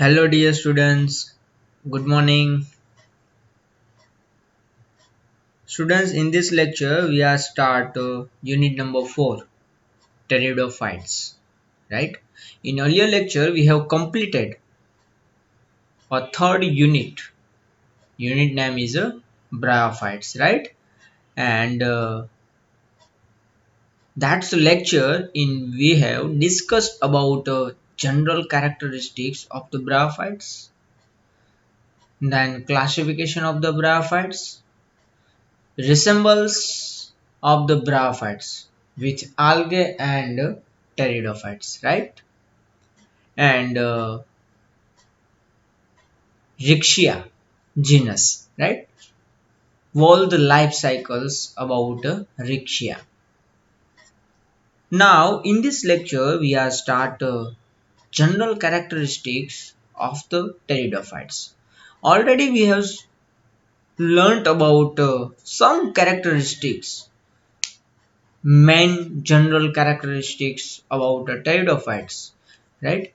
Hello dear students, good morning. Students, in this lecture we are start unit number 4, pteridophytes, right? In earlier lecture we have completed a third unit. Unit name is bryophytes, right? And that's the lecture in we have discussed about general characteristics of the bryophytes, then classification of the bryophytes, resembles of the bryophytes with algae and pteridophytes, right? And Rixia genus, right? All the life cycles about Rixia. Now, in this lecture, we are start general characteristics of the pteridophytes. Already, we have learnt about some characteristics, main general characteristics about the pteridophytes, right?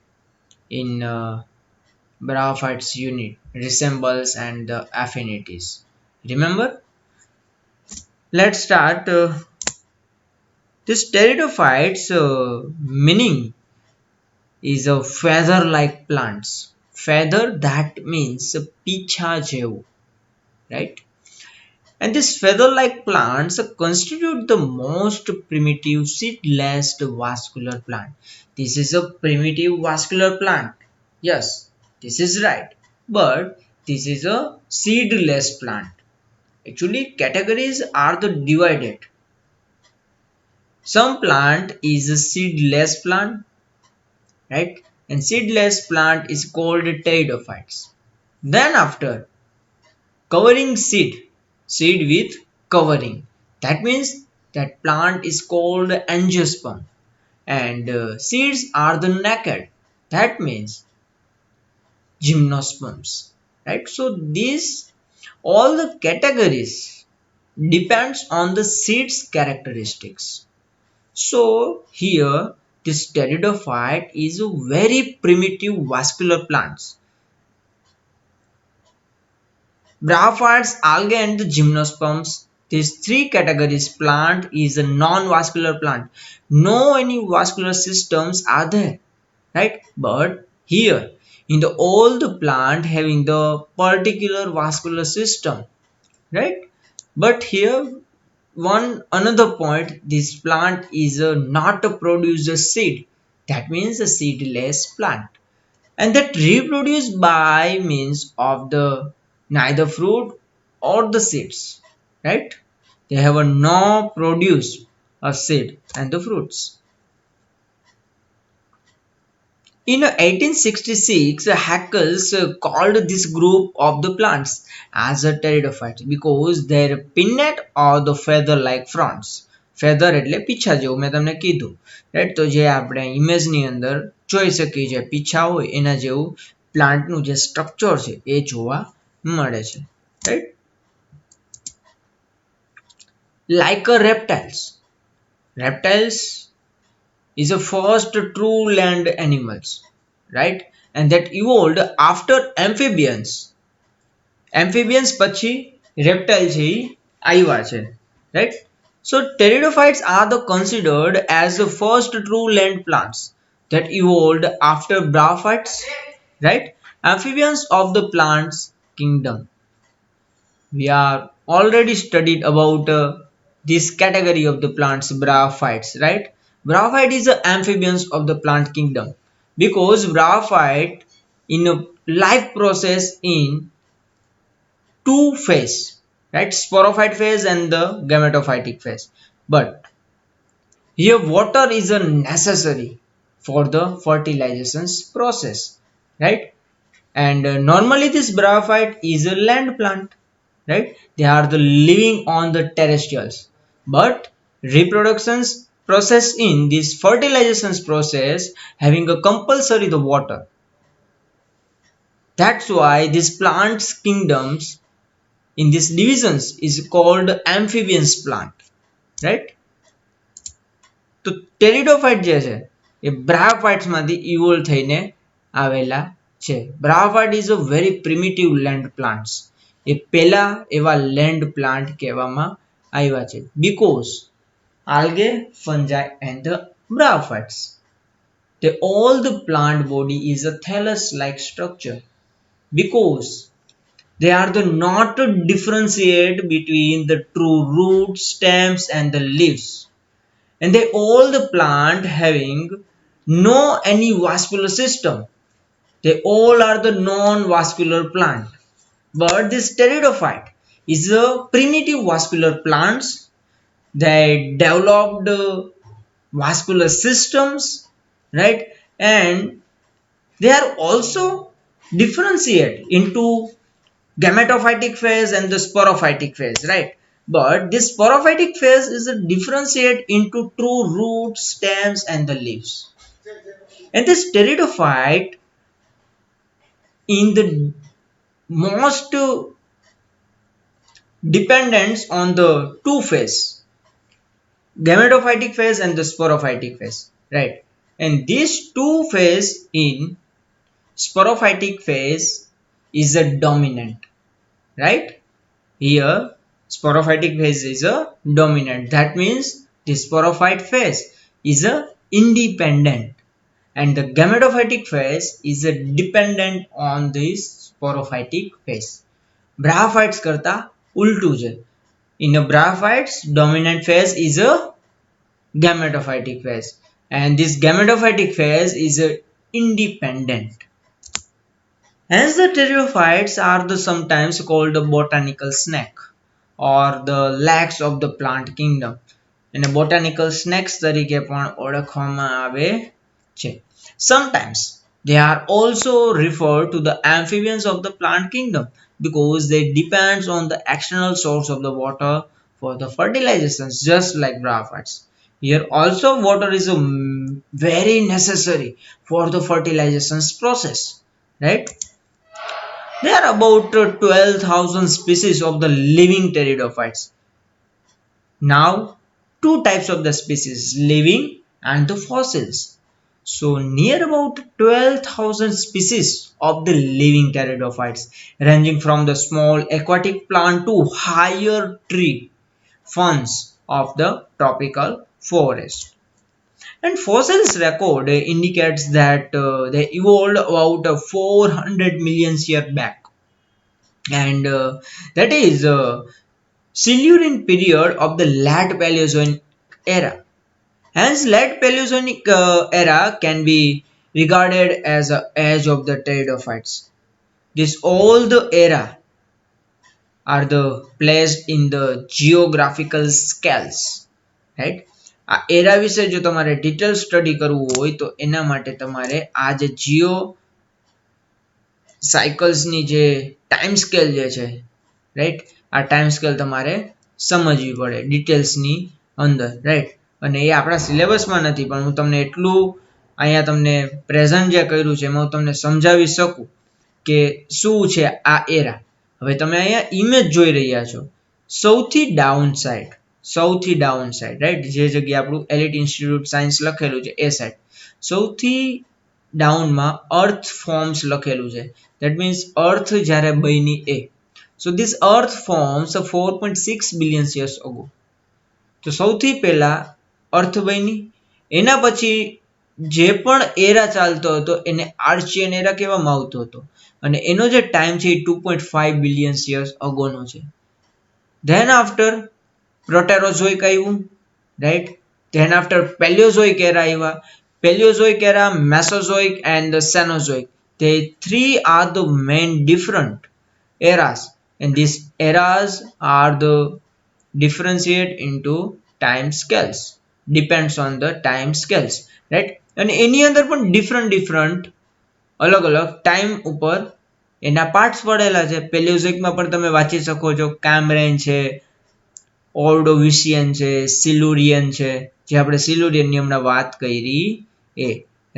In bryophytes unit resembles and the affinities. Remember, let's start this pteridophytes meaning is a feather like plants. Feather, that means picha jevu, right? And these feather like plants constitute the most primitive seedless vascular plant. This is a primitive vascular plant. Yes, this is right. But this is a seedless plant. Actually, categories are the divided. Some plant is a seedless plant, right? And seedless plant is called pteridophytes. Then after covering seed with covering. That means that plant is called angiosperm, and seeds are the naked. That means gymnosperms, right? So these all the categories depends on the seed's characteristics. So here this pteridophyte is a very primitive vascular plants. Bryophytes, algae and the gymnosperms. These three categories plant is a non-vascular plant. No any vascular systems are there, right? But here in the all the plant having the particular vascular system, right? But here one another point, this plant is not a producer seed. That means a seedless plant, and that reproduce by means of the neither fruit or the seeds, right? They have a no produce a seed and the fruits. In 1866, Hackles called this group of the plants as a pteridophytes because their pinnet or the feather like fronts. Feather એટલે પીછા જેવું મેં તમને કીધું, right? તો જે આપણે ઇમેજની અંદર જોઈ શકીએ જે પીછા હોય એના જેવું પ્લાન્ટનું જે સ્ટ્રક્ચર છે એ જોવા મળે છે, right? Like a reptiles is the first true land animals, right? And that evolved after amphibians. Amphibians પછી reptile છે ઈ આવ્યા છે, right? So pteridophytes are the considered as the first true land plants that evolved after bryophytes, right? Amphibians of the plants kingdom. We are already studied about this category of the plants bryophytes, right? Bryophyte is the amphibians of the plant kingdom because bryophyte in a life process in two phase, right? Sporophyte phase and the gametophytic phase. But here water is a necessary for the fertilization process, right? And normally this bryophyte is a land plant, right? They are the living on the terrestrials, but reproductions process in this fertilizations process having a compulsory the water. That's why these plants kingdoms in these divisions is called amphibians plant, right? તો ટેરિડોફાઇટ જે છે એ બ્રાયોફાઇટ્સ માંથી evolve થઈને આવેલા છે. Bryophyte is a very primitive land plants. એ પહેલા એવા લેન્ડ પ્લાન્ટ કહેવામાં આવ્યા છે because algae, fungi and the bryophytes. All the plant body is a thallus-like structure because they are the not to differentiate between the true roots, stems and the leaves. And they all the plant having no any vascular system. They all are the non-vascular plant. But this pteridophyte is a primitive vascular plants. They developed vascular systems, right? And they are also differentiate into gametophytic phase and the sporophytic phase, right? But this sporophytic phase is a differentiate into true roots, stems and the leaves. And this pteridophyte in the most dependence on the two phase, gametophytic phase and the sporophytic phase, right? And these two phase in sporophytic phase is a dominant, right? Here sporophytic phase is a dominant. That means the sporophyte phase is a independent and the gametophytic phase is a dependent on this sporophytic phase. Bryophytes કરતા ઉલટું છે. In a bryophytes, dominant phase is a gametophytic phase and this gametophytic phase is a independent. Hence the pteridophytes are the sometimes called the botanical snake or the lags of the plant kingdom. And a botanical snakes તરીકે પણ ઓળખવામાં આવે છે. Sometimes they are also referred to the amphibians of the plant kingdom because they depends on the external source of the water for the fertilizations just like bryophytes. Here also water is very necessary for the fertilizations process, right? There are about 12,000 species of the living pteridophytes. Now, two types of the species, living and the fossils. So, near about 12,000 species of the living pteridophytes, ranging from the small aquatic plant to higher tree ferns of the tropical forest. And fossils record indicates that they evolved about 400 million years back. And that is Silurian period of the late Paleozoic era. Hence, late Paleozoic era can be regarded as the age of the pteridophytes. This all the era are the placed in the geographical scales, right? આ એરા વિશે જો તમારે detail study કરવું હોય તો એના માટે તમારે આ જે જીઓ સાયકલ્સની જે ટાઈમ સ્કેલ જે છે, રાઈટ, આ ટાઈમ સ્કેલ તમારે સમજવી પડે ડિટેલ્સની અંદર, રાઈટ? અને એ આપણા સિલેબસમાં નથી પણ હું તમને એટલું અહીંયા તમને પ્રેઝન્ટ જે કર્યું છે એમાં હું તમને સમજાવી શકું કે શું છે આ એરા. હવે તમે અહીંયા ઇમેજ જોઈ રહ્યા છો, સૌથી ડાઉન સાઈડ, રાઈટ, જે જગ્યાએ આપણું એલિટ ઇન્સ્ટિટ્યૂટ સાયન્સ લખેલું છે એ સાઈડ સૌથી ડાઉનમાં અર્થ ફોર્મ્સ લખેલું છે. That means earth જ્યારે બની એ. So this earth forms 4.6 billion years ago. તો સૌથી પહેલા અર્થ બની, એના પછી જે પણ એરા ચાલતો હતો એને આર્ચિયન એરા કહેવામાં આવતો હતો અને એનો જે ટાઈમ છે એ 2.5 બિલિયન years ago નો છે. Then after પ્રોટેરોઝોઇક આવ્યું, રાઈટ? Then after પેલિયોઝોઇક એરા આવ્યા. Paleozoic era, Mesozoic and the Cenozoic. The three are the main different eras and these eras are the differentiate into time scales, depends on the time scales, right? And any other પણ different અલગ અલગ time ઉપર એના parts પડેલા છે. પેલિયોઝોઇકમાં પણ તમે વાંચી શકો છો, કામ્બ્રેન છે, ઓર્ડોવિશિયન છે, સિલુરિયન છે, જે આપણે સિલુરિયનની હમણાં વાત કરી એ,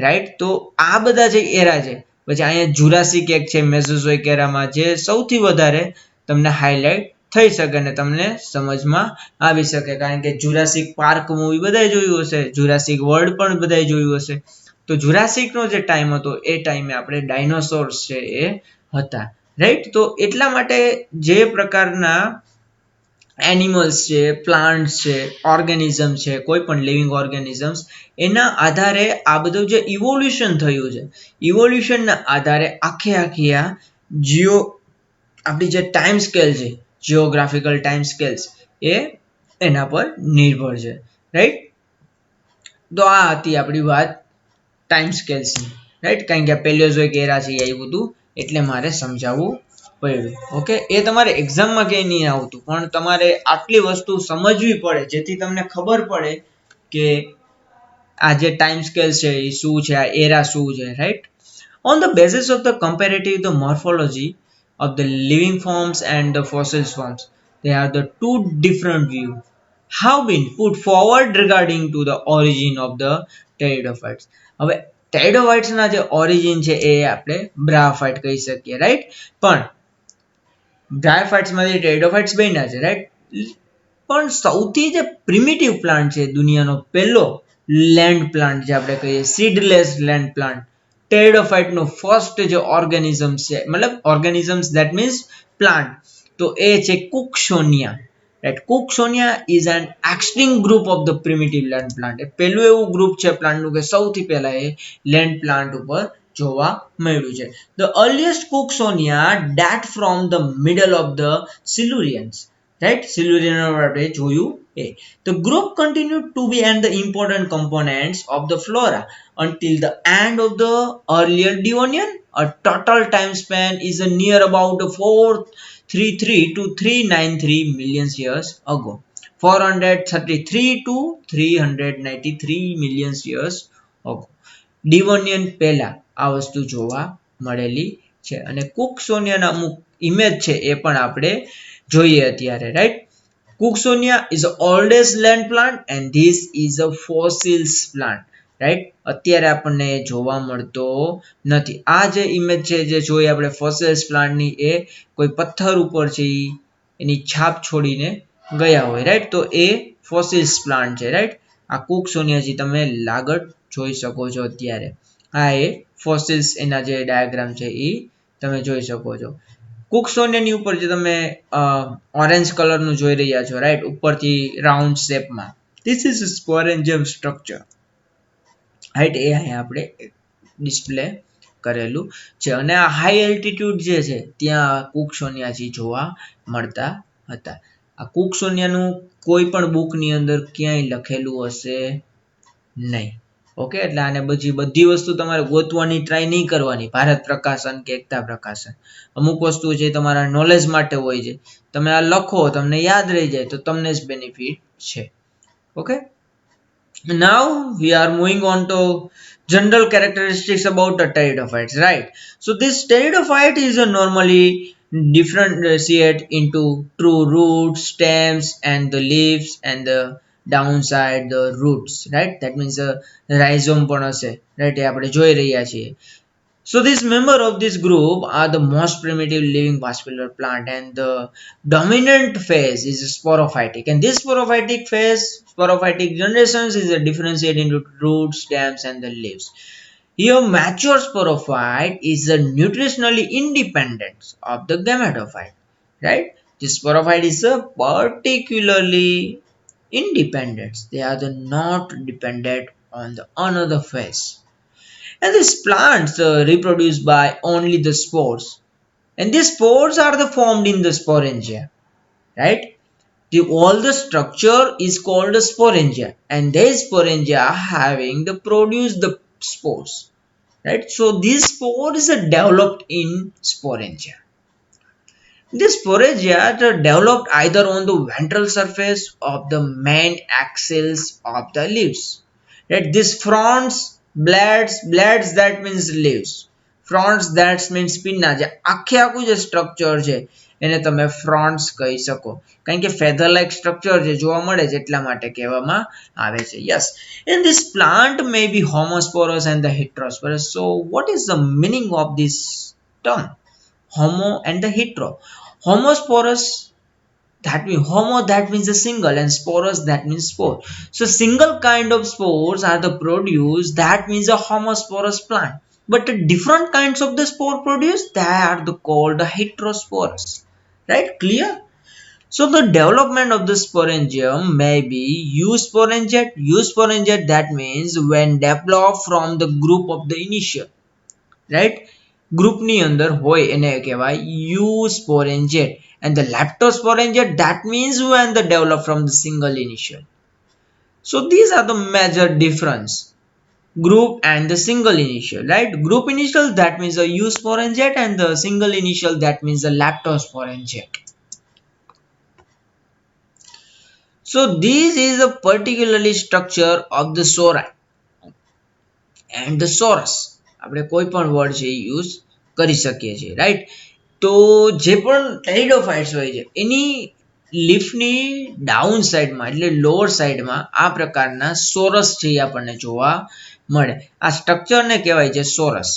રાઈટ? તો આ બધા જે એરા છે, પછી અહીંયા જુરાસિક એક છે મેસોઝોઇક એરામાં, જે સૌથી વધારે તમને હાઇલાઇટ થઈ શકે અને તમને સમજમાં આવી શકે, કારણ કે જુરાસિક પાર્ક મૂવી બધાએ જોયું હશે, જુરાસિક વર્લ્ડ પણ બધાએ જોયું હશે. તો જુરાસિકનો જે ટાઈમ હતો એ ટાઈમે આપણે ડાયનોસોર્સ છે એ હતા, રાઈટ. તો એટલા માટે જે પ્રકારના એનિમલ્સ છે, પ્લાન્ટ્સ છે, ઓર્ગેનિઝમ છે, કોઈ પણ લિવિંગ ઓર્ગેનિઝમ્સ, એના આધારે આ બધું જે ઇવોલ્યુશન થયું છે, ઇવોલ્યુશનના આધારે આખી આ જીઓ આપણી જે ટાઈમ સ્કેલ છે, જીઓગ્રાફિકલ ટાઈમ સ્કેલ્સ, એ એના પર નિર્ભર છે, રાઈટ. તો આ હતી આપણી વાત ટાઈમ સ્કેલ્સની, રાઈટ. કારણ કે પેલિયોઝોઇક એરા છે આવ્યું હતું એટલે મારે સમજાવવું પડ્યું. ઓકે, એ તમારે એક્ઝામમાં ક્યાંય નહીં આવતું, પણ તમારે આટલી વસ્તુ સમજવી પડે જેથી તમને ખબર પડે કે આ જે ટાઈમ સ્કેલ છે એ શું છે, આ એરા શું છે, right. On the basis of the comparative the morphology of the living forms and the fossil forms, they are the two different views have been put forward regarding to the origin of the pteridophytes. હવે pteridophytes ના જે origin છે એ આપણે બ્રાફાઇટ કહી શકીએ, right. પણ બ્રાયોફાઇટ્સ માંથી pteridophytes બન્યા છે, રાઈટ. પણ સૌથી જે પ્રિમિટિવ પ્લાન્ટ છે દુનિયાનો પહેલો લેન્ડ પ્લાન્ટ જે આપણે કહીએ સીડલેસ લેન્ડ પ્લાન્ટ, pteridophyte નો ફર્સ્ટ જે ઓર્ગેનિઝમ છે, મતલબ ઓર્ગેનિઝમ્સ ધેટ મીન્સ પ્લાન્ટ, તો એ છે Cooksonia, right. Cooksonia is an extinct group of the primitive land plant. એ પહેલું એવું ગ્રુપ છે પ્લાન્ટનું કે સૌથી પહેલા એ લેન્ડ પ્લાન્ટ ઉપર જોવા મળ્યું છે. The earliest Cooksonia date from the middle of the Silurians, right. Silurian આપણે જોયું એ. The group continued to be and the important components of the flora until the end of the earlier Devonian. A total time span is near about 433 to 393 million years ago. 433 to 393 million years ago. Devonian પહેલા આ વસ્તુ જોવા મળેલી છે અને કુકશોનિયાના અમુક image છે એ પણ આપણે જોઈએ અત્યારે, right. Cooksonia is a oldest land plant and this is a fossils plant, right. અત્યારે આપણને જોવા મળતો નથી. આ જે ઇમેજ છે જે જોઈએ આપણે ફોસિલ્સ પ્લાન્ટની, એ કોઈ પથ્થર ઉપર છે એની છાપ છોડીને ગયા હોય, રાઈટ. તો એ ફોસિલ્સ પ્લાન્ટ છે, રાઈટ. આ કુકશોનિયા જે તમે લાગડ જોઈ શકો છો અત્યારે, આ એ ફોસિલ્સ એના જે ડાયાગ્રામ છે એ તમે જોઈ શકો છો. કુકશોનિયાની ઉપર જે તમે ઓરેન્જ કલરનું જોઈ રહ્યા છો, રાઈટ, ઉપરથી રાઉન્ડ શેપમાં, this is sporangium structure, right. એ અહીંયા આપણે ડિસ્પ્લે કરેલું છે અને આ હાઈ એલ્ટિટ્યુડ જે છે ત્યાં કુકશોનિયા જોવા મળતા હતા. આ કુકશોનિયાનું કોઈ પણ બુકની અંદર ક્યાંય લખેલું હશે નહીં. ઓકે, એટલે આને બધી વસ્તુ તમારે ગોતવાની ટ્રાય નહીં કરવાની. ભારત પ્રકાશન કે એકતા પ્રકાશન, અમુક વસ્તુ છે તમારા નોલેજ માટે હોય છે. તમે આ લખો, તમને યાદ રહી જાય તો તમને જ બેનિફિટ છે. Okay, now we are moving on to general characteristics about the pteridophytes, right. So this pteridophyte is a normally differentiate into true roots, stems and the leaves and the downside the roots, right. That means rhizome પણ હશે, right. એ આપણે જોઈ રહ્યા છીએ. So this member of this group are the most primitive living vascular plant and the dominant phase is sporophytic, and this sporophytic generations is a differentiate into roots, stems and the leaves. Here mature sporophyte is a nutritionally independent of the gametophyte, right. This sporophyte is a particularly independent, they are the not dependent on the another phase. And these plants reproduce by only the spores, and these spores are the formed in the sporangia, right. All the structure is called a sporangia, and these sporangia having the produce the spores, right. So these spores are developed in sporangia. These sporangia are developed either on the ventral surface of the main axils of the leaves, right. This fronds, blades that means leaves, fronds that means pinna, જે આખું જે structure છે એને તમે ફ્રોન્ટ્સ કહી શકો, કારણ કે ફેધર લાઇક સ્ટ્રક્ચર જે જોવા મળે છે એટલા માટે કહેવામાં આવે છે. Yes, and this plant may be homosporous and the heterosporous. So what is the meaning of this term homo and the hetero? Homosporous That means homo, that means a single, and sporus, that means spore. So single kind of spores are the produce, that means a homosporous plant. But the different kinds of the spore produce, they are the called heterosporous. Right? Clear? So the development of the sporangium may be eusporangiate. Eusporangiate, that means when developed from the group of the initial. Right? ગ્રુપની અંદર હોય એને કહેવાય eusporangiate, and the leptosporangiate, that means when the develop from the single initial. So these are the major difference, group and the single initial. Right? Group initial, that means a eusporangiate, and the single initial, that means the leptosporangiate. So this is a particularly structure of the sora and the sorus. આપણે કોઈ પણ word છે use કરી શકીએ છીએ, right? તો જે પણ ટેરિડોફાઇટ્સ હોય છે એની લીફની ડાઉન સાઈડમાં એટલે લોઅર સાઈડમાં આ પ્રકારના સોરસ છે એ આપણને જોવા મળે. આ સ્ટ્રક્ચરને કહેવાય છે સોરસ,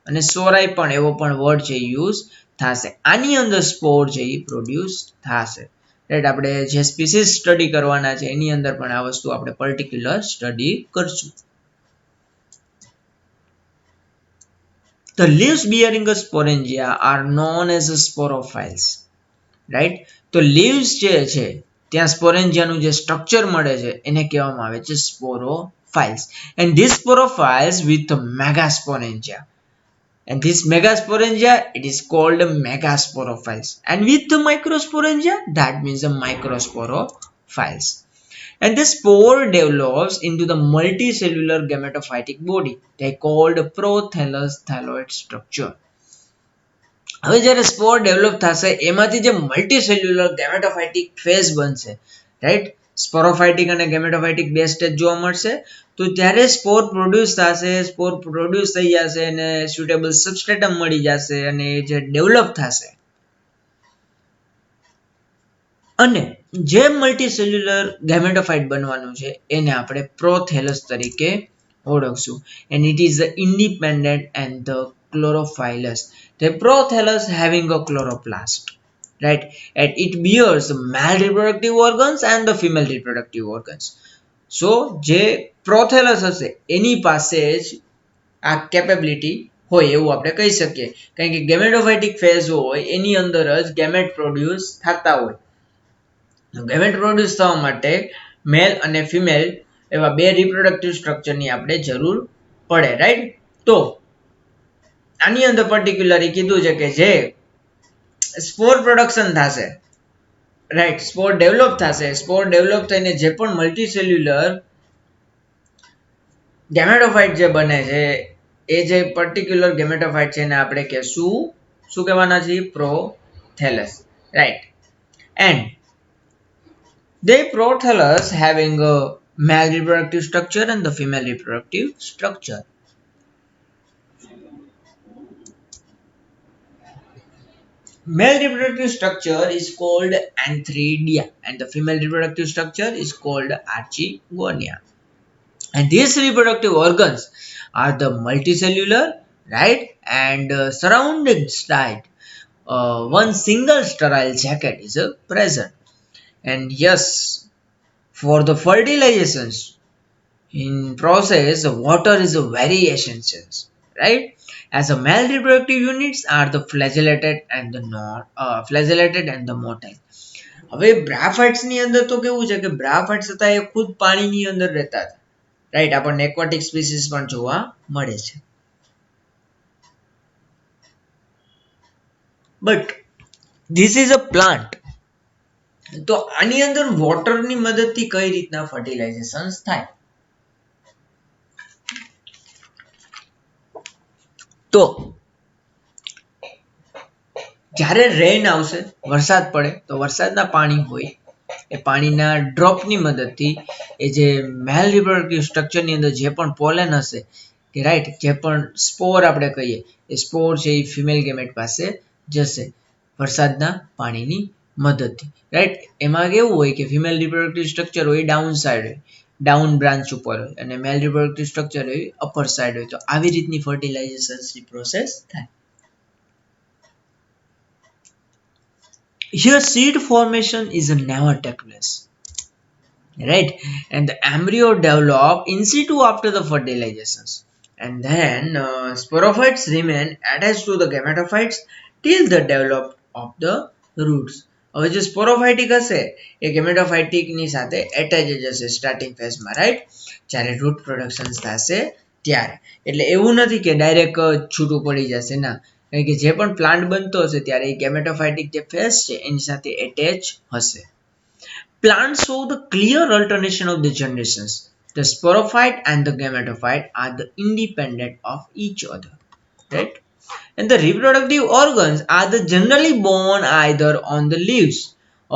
અને સોરાઈ પણ એવો પણ વર્ડ છે યુઝ થશે. આની અંદર સ્પોર છે એ પ્રોડ્યુસ થશે, રાઈટ? આપણે જે સ્પીસીસ સ્ટડી કરવાના છે એની અંદર પણ આ વસ્તુ આપણે પર્ટિક્યુલર સ્ટડી કરશું. The leaves bearing a sporangia are known as sporophytes. Right? તો લીવ્સ જે છે ત્યાં સ્પોરેન્જિયાનું જે સ્ટ્રક્ચર મળે છે એને કહેવામાં આવે છે sporophylls. And this sporophylls with megasporangia, and this megasporangia, it is called megasporophiles, and with the microsporangia, that means the microsporophiles. And the spore develops into the multicellular gametophytic body, they called prothallus thalloid structure. હવે જ્યારે સ્પોર develop થશે એમાંથી જે મલ્ટીસેલ્યુલર ગેમેટોફાઇટિક phase બનશે, right? સ્પોરોફાઇટિક અને ગેમેટોફાઇટિક બે stage જોવા મળશે. તો ત્યારે સ્પોર પ્રોડ્યુસ થશે, સ્પોર પ્રોડ્યુસ થઈ જશે અને સુટેબલ સબસ્ટ્રેટમ મળી જશે અને જે ડેવલપ થશે, અને જે મલ્ટીસેલ્યુલર ગેમેટોફાઇટ બનવાનું છે એને આપણે પ્રોથેલસ તરીકે ઓળખશું. And it is the independent and the chlorophyllus. The prothallus having a chloroplast, right? And it bears male reproductive organs and the female reproductive organs. So જે પ્રોથેલસ હશે એની પાસે જ આ કેપેબિલિટી હોય એવું આપણે કહી શકીએ, કારણ કે ગેમેટોફાઇટિક ફેઝ હોય એની અંદર જ ગેમેટ પ્રોડ્યુસ થતા હોય. ગેમેટ પ્રોડ્યુસ થવા માટે મેલ અને ફિમેલ એવા બે રિપ્રોડક્ટિવ સ્ટ્રક્ચરની આપણે જરૂર પડે, રાઈટ? તો આની અંદર પર્ટિક્યુલરલી કીધું છે કે જે સ્પોર પ્રોડક્શન થશે, રાઈટ? સ્પોર ડેવલપ થશે, સ્પોર ડેવલપ થઈને જે પણ મલ્ટીસેલ્યુલર ગેમેટોફાઇટ જે બને છે એ જે પર્ટિક્યુલર ગેમેટોફાઇટ છે એને આપણે કહેશું, શું કહેવાના છે? Prothallus, right? And the prothallus having a male reproductive structure and the female reproductive structure. Male reproductive structure is called antheridia and the female reproductive structure is called archegonia. And these reproductive organs are the multicellular, right? And surrounding side, one single sterile jacket is present. And yes, for the fertilizations in process, water is a very essential, right? As a male reproductive units are the flagellated and the non flagellated and the motile. હવે બ્રાફાઇટ્સ ની અંદર તો કેવું છે કે બ્રાફાઇટ્સ હતા એ ખુદ પાણીની અંદર રહેતા હતા, રાઈટ? આપણને એક્વાટિક સ્પીસીસ પણ જોવા મળે છે. But this is a plant. તો આની અંદર વોટરની મદદથી કઈ રીતના ફર્ટિલાઇઝેશન થાય? તો જ્યારે રેન આવશે, વરસાદ પડે, તો વરસાદના પાણી હોય એ પાણીના ડ્રોપની મદદથી એ જે મેલ રિપ્રોડક્ટિવ સ્ટ્રક્ચરની અંદર જે પણ પોલેન હશે કે રાઈટ, જે પણ સ્પોર આપણે કહીએ એ સ્પોર છે એ ફિમેલ ગેમેટ પાસે જશે વરસાદના પાણીની મદદથી, રાઈટ? એમાં કેવું હોય કે ફિમેલ રિપ્રોડક્ટિવ સ્ટ્રક્ચર હોય ડાઉન સાઈડ હોય, ડાઉન બ્રાન્ચ ઉપર હોય, અને મેલ રિપ્રોડક્ટિવ સ્ટ્રક્ચર હોય અપર સાઈડ હોય. તો આવી રીતની ફર્ટિલાઇઝેશનની પ્રોસેસ થાય. Here seed formation is a never take place, right? And the embryo develop in situ after the fertilizations, and then sporophytes remain attached to the gametophytes till the development of the roots. હવે જે સ્પોરોફાઇટિક હશે એ ગેમેટોફાઇટિક ની સાથે attach જ હશે starting ફેઝમાં, right? જ્યારે route production થશે ત્યારે. એટલે એવું નથી કે ડાયરેક્ટ છૂટું પડી જશે, ના, કારણ કે જે પણ પ્લાન્ટ બનતો હશે ત્યારે એ ગેમેટોફાઇટિક જે ફેઝ છે એની સાથે એટેચ હશે. Plants show the clear alternation of the generations. The sporophyte and the gametophyte are the independent of each other, right? And the reproductive organs are the generally born either on the leaves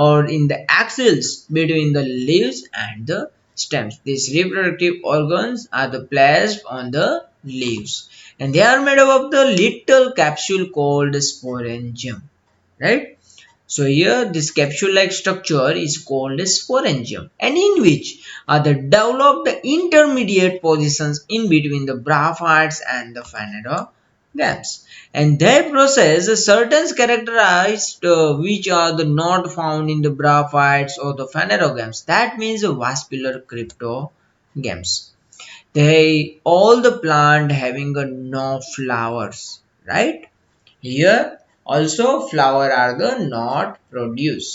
or in the axils between the leaves and the stems. These reproductive organs are the placed on the leaves, and they are made up of the little capsule called sporangium, right? So here this capsule-like structure is called a sporangium, and in which are the developed intermediate positions in between the bryophytes and the phanerogames, and they possess certain characteristics which are the not found in the bryophytes or the phanerogames. That means the vascular cryptogames. They all the plant having a no flowers, right? Here also flower are the not produce.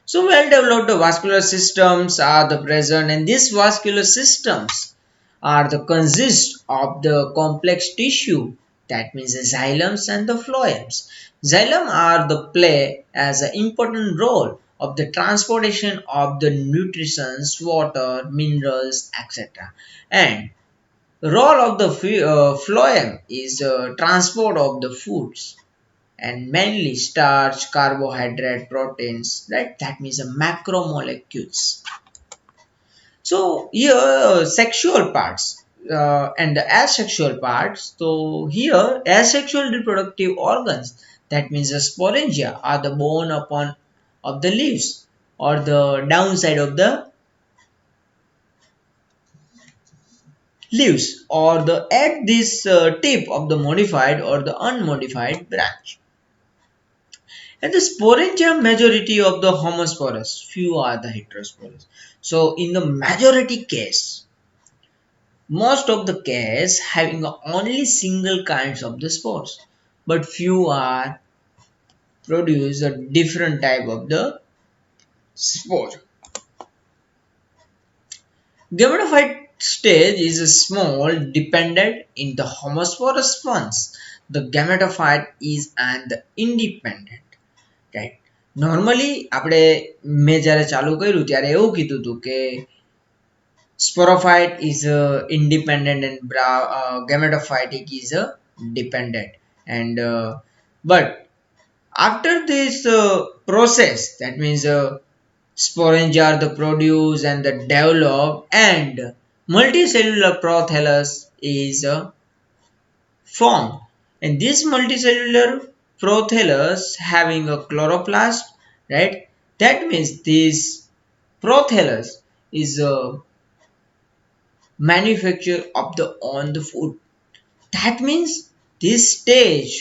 So well developed vascular systems are the present, and these vascular systems are the consist of the complex tissue, that means the xylems and the phloems. Xylem are the play as an important role of the transportation of the nutrients, water, minerals, etc. And the role of the phloem is transport of the foods, and mainly starch, carbohydrate, proteins, right? That means the macromolecules. So here sexual parts and the asexual parts. So here asexual reproductive organs, that means the sporangia, are the borne upon of the leaves or the downside of the leaves or the at this tip of the modified or the unmodified branch. And the sporangium majority of the homosporous, few are the heterosporous. So in the majority case, most of the case having only single kinds of the spores, but few are produce a different type of the spore. Gametophyte stage is a small dependent in the homosporous ones. The gametophyte is an independent, right? Normally આપણે મેં જ્યારે ચાલુ કર્યું ત્યારે એવું કીધું હતું કે sporophyte is independent and gametophytic is dependent, and but after this process, that means sporangia are the produce and the develop, and multicellular prothallus is formed, and this multicellular prothallus having a chloroplast, right? That means this prothallus is a manufacture of the on the food. That means this stage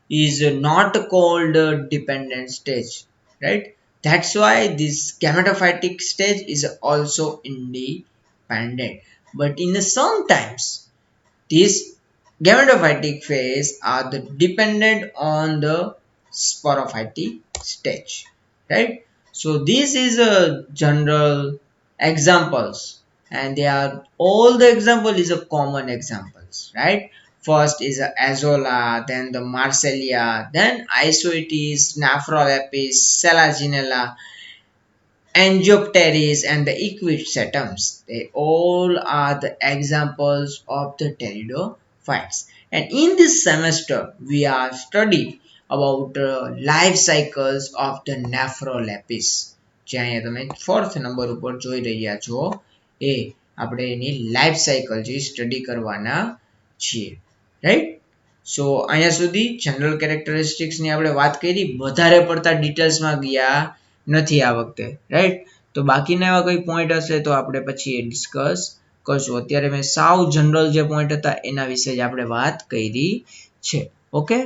is not called a dependent stage, right? That's why this gametophytic stage is also independent, but in sometimes these gametophytic phase are the dependent on the sporophytic stage, right? So this is a general examples, and they are all the example is a common examples, right? First is a azolla, then the marcellia, then isoetes, Nephrolepis, selaginella, Angiopteris, and the Equisetums. They all are the examples of the pteridophytes. And in this semester, we are studying about the life cycles of the Nephrolepis. જે અહીંયા તમે fourth number ઉપર જોઈ રહ્યા છો એ આપણે એની life cycle જે study કરવાના છીએ, રાઈટ? સો અહીંયા સુધી જનરલ કેરેક્ટરિસ્ટિક્સની આપણે વાત કરી, વધારે પડતા ડિટેલ્સમાં ગયા નથી આ વખતે, રાઈટ? તો બાકીના એવા કોઈ પોઈન્ટ હશે તો આપણે પછી એ ડિસ્કસ કરશું. અત્યારે મેં સાવ જનરલ જે પોઈન્ટ હતા એના વિશે જ આપણે વાત કરી છે. ઓકે,